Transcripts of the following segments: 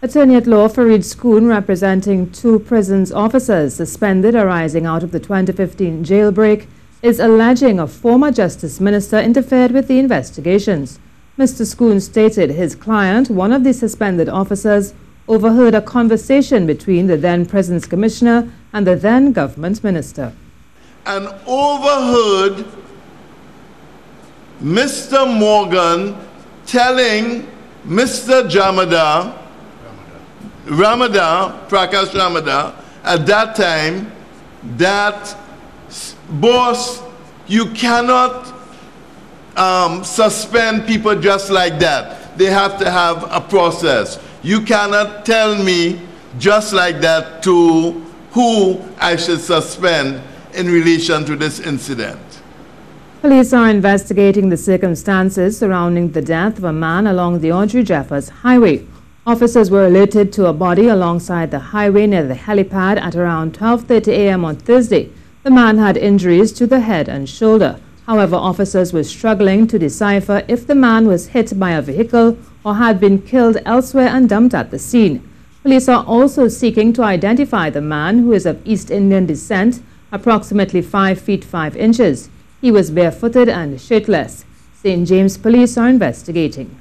Attorney-at-law Farid Scoon, representing 2 prisons officers suspended arising out of the 2015 jailbreak, is alleging a former Justice Minister interfered with the investigations. Mr. Scoon stated his client, one of the suspended officers, overheard a conversation between the then Prisons Commissioner and the then Government Minister. And overheard Mr. Morgan telling Mr. Prakash Ramada, at that time, that, boss, you cannot suspend people just like that. They have to have a process. You cannot tell me just like that to who I should suspend in relation to this incident. Police are investigating the circumstances surrounding the death of a man along the Audrey Jeffers Highway. Officers were alerted to a body alongside the highway near the helipad at around 12:30 a.m. on Thursday. The man had injuries to the head and shoulder. However, officers were struggling to decipher if the man was hit by a vehicle or had been killed elsewhere and dumped at the scene. Police are also seeking to identify the man, who is of East Indian descent, approximately 5 feet 5 inches. He was barefooted and shirtless. St. James Police are investigating.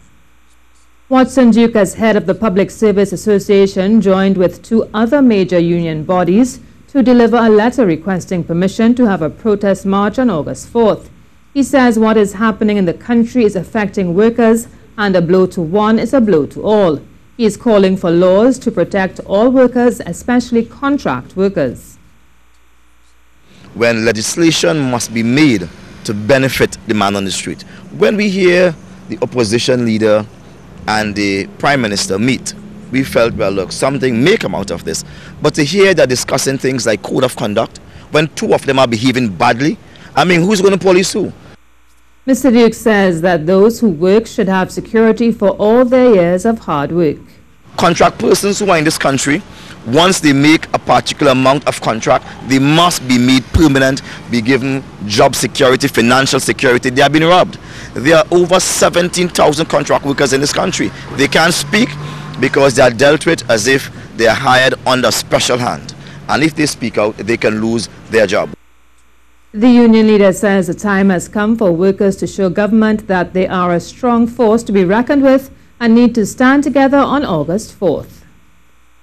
Watson Duke, as head of the Public Service Association, joined with 2 other major union bodies to deliver a letter requesting permission to have a protest march on August 4th. He says what is happening in the country is affecting workers, and a blow to one is a blow to all. He is calling for laws to protect all workers, especially contract workers. When legislation must be made to benefit the man on the street. When we hear the opposition leader and the Prime Minister meet, we felt, well, look, something may come out of this. But to hear they're discussing things like code of conduct, when 2 of them are behaving badly, I mean, who's going to police who? Mr. Duke says that those who work should have security for all their years of hard work. Contract persons who are in this country, once they make a particular amount of contract, they must be made permanent, be given job security, financial security. They have been robbed. There are over 17,000 contract workers in this country. They can't speak because they are dealt with as if they are hired under special hand. And if they speak out, they can lose their job. The union leader says the time has come for workers to show government that they are a strong force to be reckoned with and need to stand together on August 4th.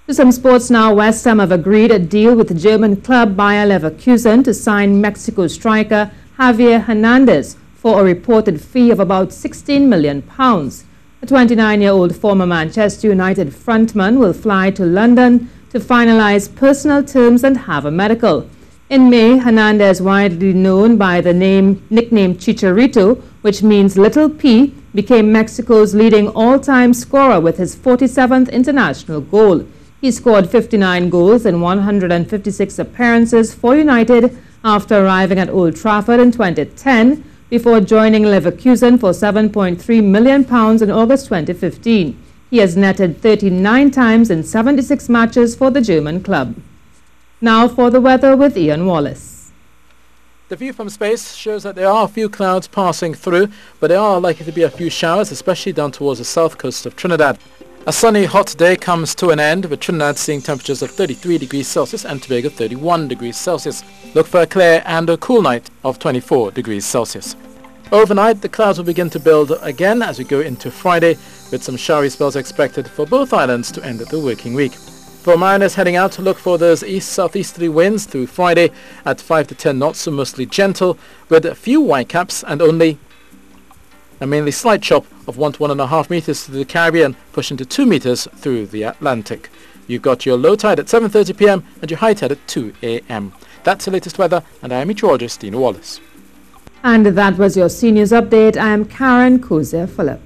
To some sports now. West Ham have agreed a deal with the German club Bayer Leverkusen to sign Mexico striker Javier Hernandez for a reported fee of about £16 million. The 29-year-old former Manchester United frontman will fly to London to finalize personal terms and have a medical. In May, Hernandez, widely known by the nickname Chicharito, which means Little P, became Mexico's leading all-time scorer with his 47th international goal. He scored 59 goals in 156 appearances for United after arriving at Old Trafford in 2010, before joining Leverkusen for £7.3 million in August 2015. He has netted 39 times in 76 matches for the German club. Now for the weather with Ian Wallace. The view from space shows that there are a few clouds passing through, but there are likely to be a few showers, especially down towards the south coast of Trinidad. A sunny, hot day comes to an end, with Trinidad seeing temperatures of 33 degrees Celsius and Tobago 31 degrees Celsius. Look for a clear and a cool night of 24 degrees Celsius. Overnight, the clouds will begin to build again as we go into Friday, with some showery spells expected for both islands to end the working week. For mariners heading out, look for those east-southeasterly winds through Friday at 5 to 10 knots, so mostly gentle, with a few whitecaps and only a mainly slight chop of 1 to 1.5 meters through the Caribbean, pushing to 2 meters through the Atlantic. You've got your low tide at 7:30 p.m. and your high tide at 2 a.m. That's the latest weather, and I am meteorologist Dean Wallace. And that was your seniors update. I am Karen Kuzier Phillip.